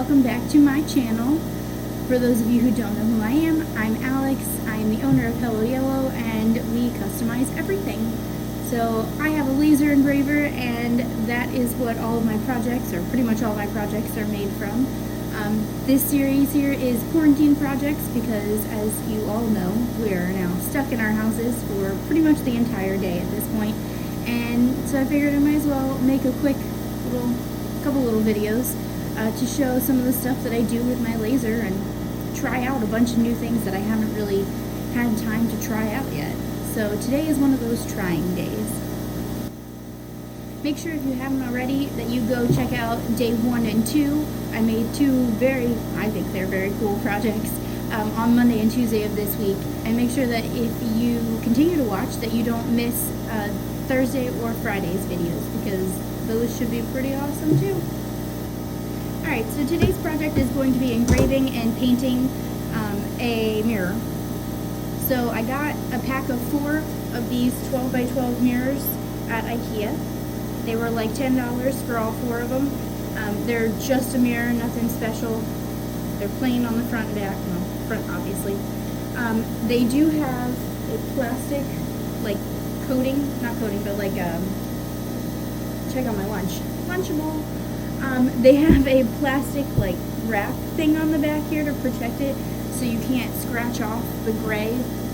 welcome back to my channel. For those of you who don't know who I am, I'm Alex. I'm the owner of Hello Yellow, and we customize everything. So I have a laser engraver, and that is what all of my projects, or pretty much all my projects, are made from. This series here is quarantine projects because, as you all know, we are now stuck in our houses for pretty much the entire day at this point. And so I figured I might as well make a quick couple little videos to show some of the stuff that I do with my laser and try out a bunch of new things that I haven't really had time to try out yet. So today is one of those trying days. Make sure, if you haven't already, that you go check out day 1 and 2. I made two I think they're very cool projects on Monday and Tuesday of this week. And make sure that if you continue to watch, that you don't miss Thursday or Friday's videos, because those should be pretty awesome too. Alright, so today's project is going to be engraving and painting a mirror. So I got a pack of 4 of these 12 by 12 mirrors at IKEA. They were like $10 for all 4 of them. They're just a mirror, nothing special. They're plain on the front and back. Well, front obviously. They do have a plastic, like, coating, not coating, but like check out my lunch. Lunchable. They have a plastic, like, wrap thing on the back here to protect it, so you can't scratch off the gray,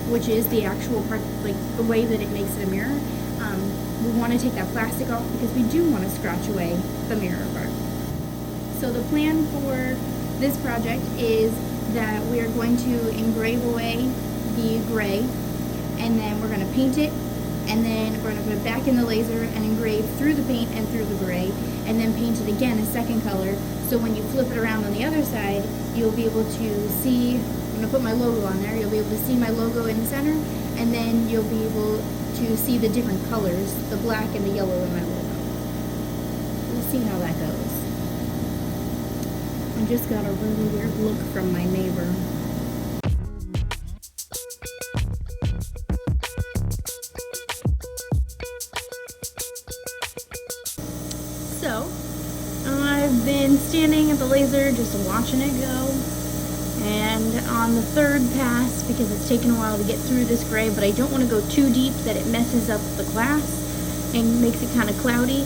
which is the actual part, like the way that it makes it a mirror. We want to take that plastic off because we do want to scratch away the mirror part. So the plan for this project is that we are going to engrave away the gray, and then we're going to paint it, and then we're going to put it back in the laser and engrave through the paint and through the gray, and then paint it again a second color, so when you flip it around on the other side, you'll be able to see, I'm going to put my logo on there, you'll be able to see my logo in the center, and then you'll be able to see the different colors, the black and the yellow in my logo. We'll see how that goes. I just got a really weird look from my neighbor. So, I've been standing at the laser just watching it go, and on the 3rd pass, because it's taken a while to get through this gray, but I don't want to go too deep that it messes up the glass and makes it kind of cloudy,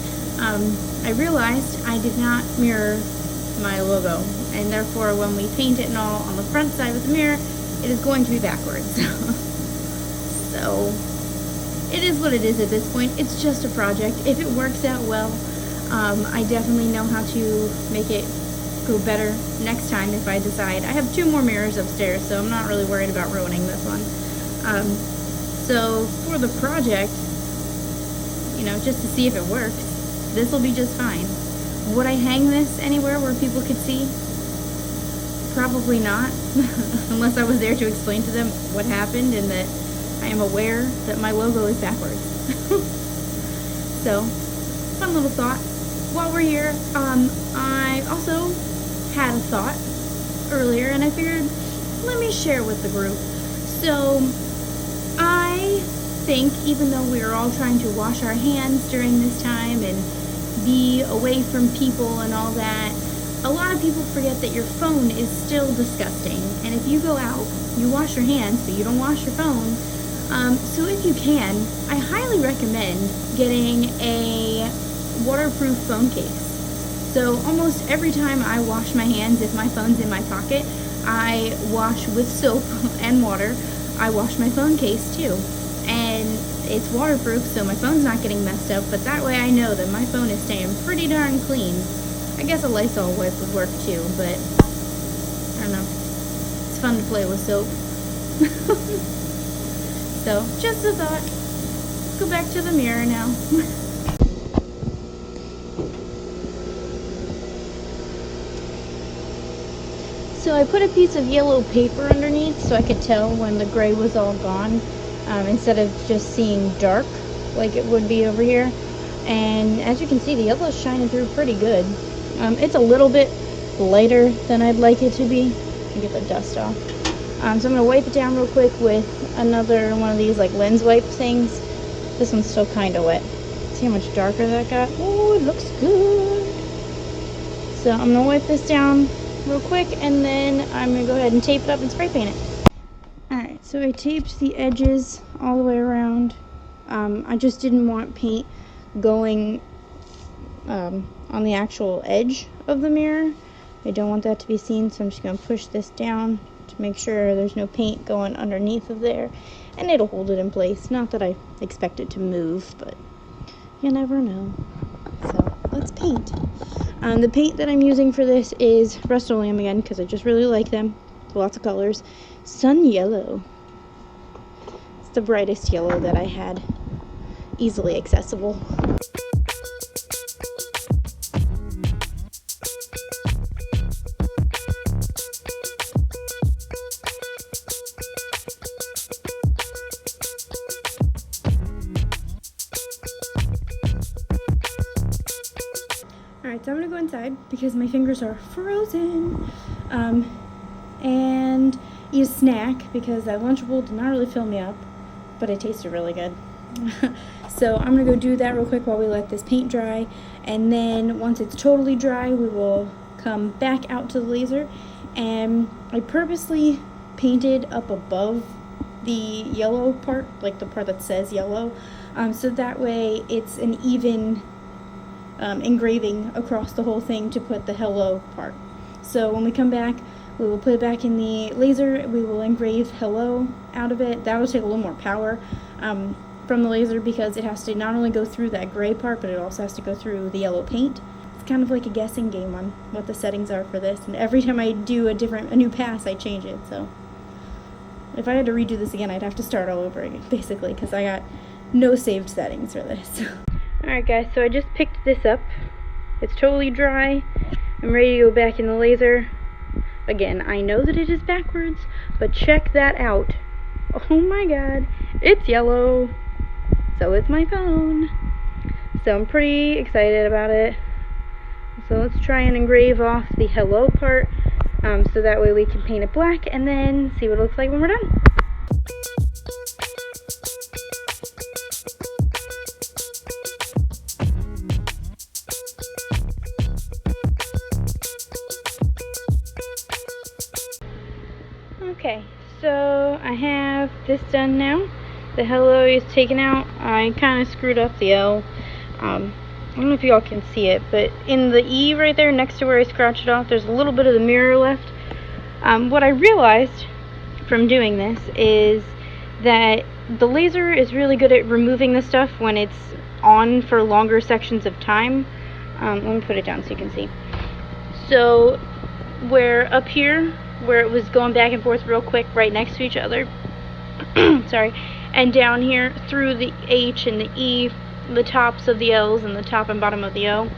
I realized I did not mirror my logo, and therefore when we paint it and all on the front side with the mirror, it is going to be backwards. So, it is what it is at this point. It's just a project. If it works out well, I definitely know how to make it go better next time if I decide. I have 2 more mirrors upstairs, so I'm not really worried about ruining this one. So for the project, you know, just to see if it works, this will be just fine. Would I hang this anywhere where people could see? Probably not, unless I was there to explain to them what happened and that I am aware that my logo is backwards. So, fun little thought. While we're here, I also had a thought earlier, and I figured, let me share with the group. So, I think, even though we are all trying to wash our hands during this time and be away from people and all that, a lot of people forget that your phone is still disgusting. And if you go out, you wash your hands, but you don't wash your phone. So if you can, I highly recommend getting a waterproof phone case. So almost every time I wash my hands, if my phone's in my pocket, I wash with soap and water. I wash my phone case too. And it's waterproof, so my phone's not getting messed up, but that way I know that my phone is staying pretty darn clean. I guess a Lysol wipe would work too, but I don't know. It's fun to play with soap. So, just a thought. Let's go back to the mirror now. So I put a piece of yellow paper underneath so I could tell when the gray was all gone, instead of just seeing dark like it would be over here. And as you can see, the yellow is shining through pretty good. It's a little bit lighter than I'd like it to be. Let me get the dust off. So I'm going to wipe it down real quick with another one of these like lens wipe things. This one's still kind of wet. See how much darker that got? Oh, it looks good. So I'm going to wipe this down real quick, and then I'm gonna go ahead and tape it up and spray paint it. Alright, so I taped the edges all the way around. I just didn't want paint going on the actual edge of the mirror. I don't want that to be seen, so I'm just going to push this down to make sure there's no paint going underneath of there, and it'll hold it in place. Not that I expect it to move, but you never know. So let's paint. The paint that I'm using for this is Rust-Oleum again, because I just really like them. Lots of colors. Sun Yellow. It's the brightest yellow that I had. Easily accessible. Alright, so I'm gonna go inside because my fingers are frozen. And eat a snack because that Lunchable did not really fill me up, but it tasted really good. So I'm gonna go do that real quick while we let this paint dry, and then once it's totally dry, we will come back out to the laser. And I purposely painted up above the yellow part, like the part that says yellow, so that way it's an even engraving across the whole thing to put the hello part. So when we come back, we will put it back in the laser. We will engrave hello out of it. That will take a little more power from the laser because it has to not only go through that gray part, but it also has to go through the yellow paint. It's kind of like a guessing game on what the settings are for this, and every time I do a new pass, I change it. So if I had to redo this again, I'd have to start all over again, basically, because I got no saved settings for this. Alright guys, so I just picked this up. It's totally dry. I'm ready to go back in the laser. Again, I know that it is backwards, but check that out. Oh my god, it's yellow. So is my phone. So I'm pretty excited about it. So let's try and engrave off the hello part, so that way we can paint it black and then see what it looks like when we're done. Okay, so I have this done now. The hello is taken out. I kind of screwed up the L. I don't know if y'all can see it, but in the E right there next to where I scratched it off, there's a little bit of the mirror left. What I realized from doing this is that the laser is really good at removing the stuff when it's on for longer sections of time. Let me put it down so you can see. So where up here, where it was going back and forth real quick right next to each other, sorry, and down here through the H and the E, the tops of the L's and the top and bottom of the O,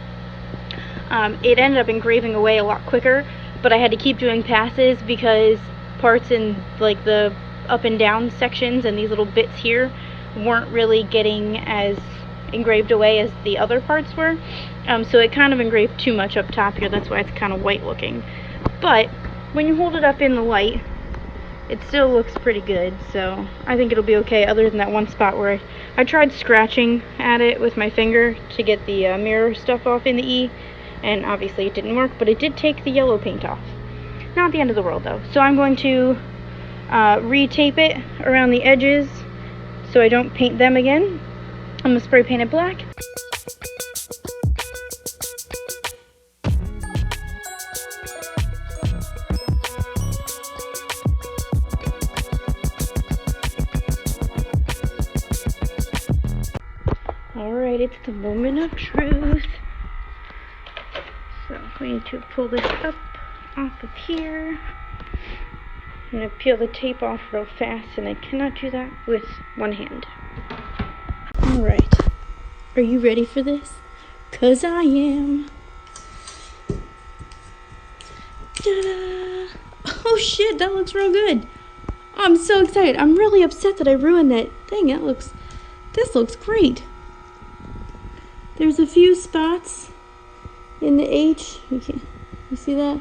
it ended up engraving away a lot quicker, but I had to keep doing passes because parts in like the up and down sections and these little bits here weren't really getting as engraved away as the other parts were, so it kind of engraved too much up top here. That's why it's kind of white looking, but when you hold it up in the light, it still looks pretty good, so I think it'll be okay, other than that one spot where I tried scratching at it with my finger to get the mirror stuff off in the E, and obviously it didn't work, but it did take the yellow paint off. Not the end of the world though. So I'm going to re-tape it around the edges so I don't paint them again. I'm going to spray paint it black. Alright, it's the moment of truth. So we need to pull this up off of here. I'm going to peel the tape off real fast, and I cannot do that with one hand. Alright, are you ready for this? 'Cause I am. Ta-da! Oh shit, that looks real good. Oh, I'm so excited. I'm really upset that I ruined that thing. This looks great. There's a few spots in the H. You see that?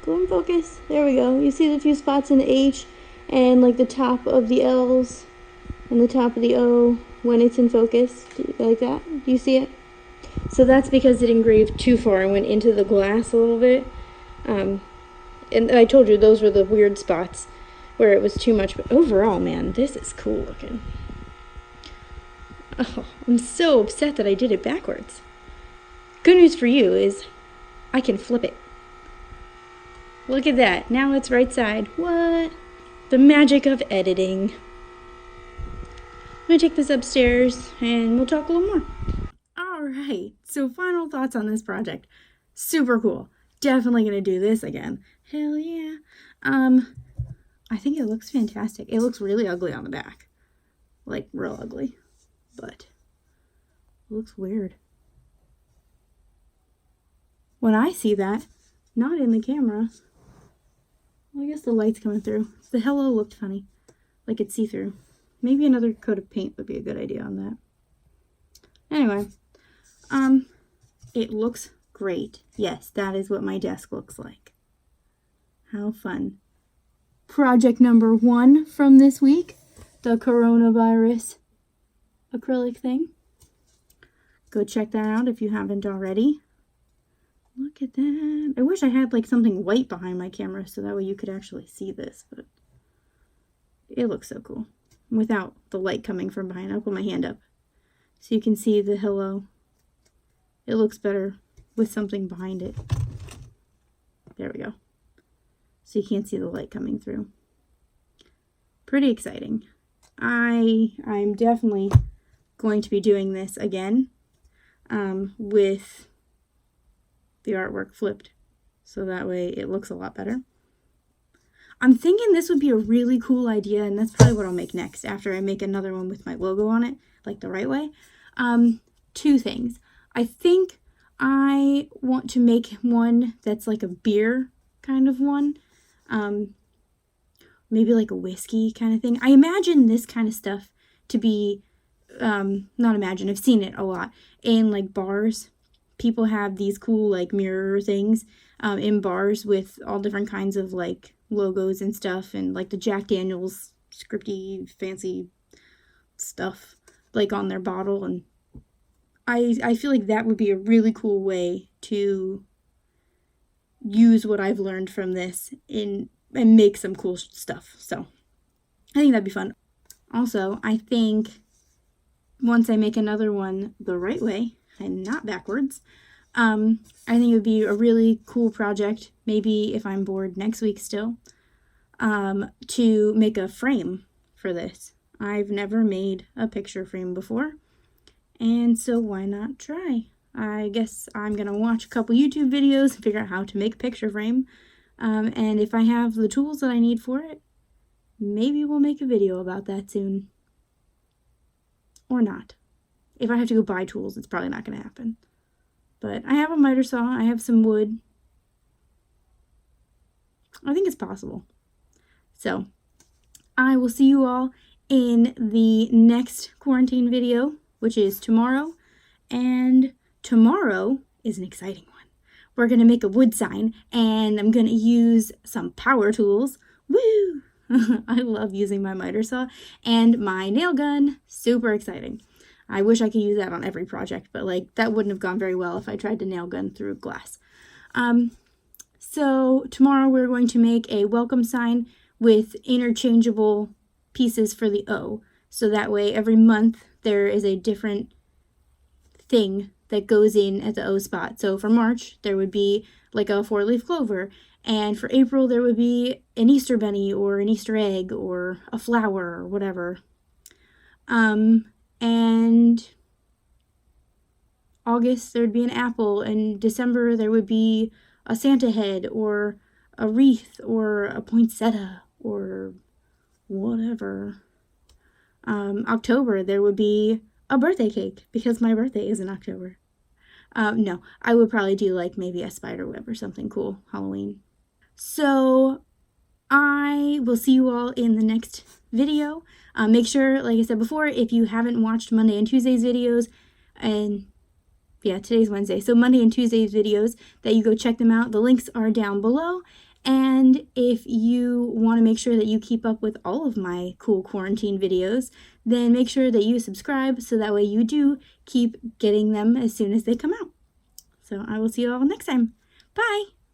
Go in focus. There we go. You see the few spots in the H and like the top of the L's and the top of the O when it's in focus. Like that. Do you see it? So that's because it engraved too far and went into the glass a little bit. And I told you those were the weird spots where it was too much. But overall, man, this is cool looking. Oh, I'm so upset that I did it backwards. Good news for you is I can flip it. Look at that. Now it's right side. What? The magic of editing. I'm going to take this upstairs and we'll talk a little more. Alright, so final thoughts on this project. Super cool. Definitely going to do this again. Hell yeah. I think it looks fantastic. It looks really ugly on the back. Like, real ugly. But it looks weird. When I see that, not in the camera. Well, I guess the light's coming through. The hello looked funny. Like it's see-through. Maybe another coat of paint would be a good idea on that. Anyway, it looks great. Yes, that is what my desk looks like. How fun. Project number 1 from this week, the coronavirus acrylic thing. Go check that out if you haven't already. Look at that. I wish I had like something white behind my camera so that way you could actually see this, but it looks so cool without the light coming from behind. I'll put my hand up so you can see the hello. It looks better with something behind it. There we go. So you can't see the light coming through. Pretty exciting. I'm definitely going to be doing this again with the artwork flipped so that way it looks a lot better. I'm thinking this would be a really cool idea, and that's probably what I'll make next after I make another one with my logo on it, like the right way. 2 things. I think I want to make one that's like a beer kind of one. Maybe like a whiskey kind of thing. I imagine this kind of stuff to be, not imagine, I've seen it a lot in like bars. People have these cool like mirror things in bars with all different kinds of like logos and stuff, and like the Jack Daniels scripty fancy stuff like on their bottle, and I feel like that would be a really cool way to use what I've learned from this and make some cool stuff. So I think that'd be fun. Also, I think once I make another one the right way and not backwards, I think it would be a really cool project, maybe if I'm bored next week still, to make a frame for this. I've never made a picture frame before, and so why not try? I guess I'm going to watch a couple YouTube videos and figure out how to make a picture frame, and if I have the tools that I need for it, maybe we'll make a video about that soon. Or not. If I have to go buy tools, it's probably not going to happen. But I have a miter saw, I have some wood. I think it's possible. So, I will see you all in the next quarantine video, which is tomorrow. And tomorrow is an exciting one. We're going to make a wood sign, and I'm going to use some power tools. Woo! I love using my miter saw and my nail gun. Super exciting. I wish I could use that on every project, but like that wouldn't have gone very well if I tried to nail gun through glass. So tomorrow we're going to make a welcome sign with interchangeable pieces for the O. So that way every month there is a different thing that goes in at the O spot. So for March, there would be like a 4-leaf clover. And for April, there would be an Easter bunny or an Easter egg or a flower or whatever. And August, there would be an apple. And December, there would be a Santa head or a wreath or a poinsettia or whatever. October, there would be a birthday cake because my birthday is in October. No, I would probably do like maybe a spider web or something cool, Halloween. So I will see you all in the next video. Make sure, like I said before, if you haven't watched Monday and Tuesday's videos, and yeah, today's Wednesday, so Monday and Tuesday's videos, that you go check them out. The links are down below. And if you want to make sure that you keep up with all of my cool quarantine videos, then make sure that you subscribe so that way you do keep getting them as soon as they come out. So I will see you all next time. Bye!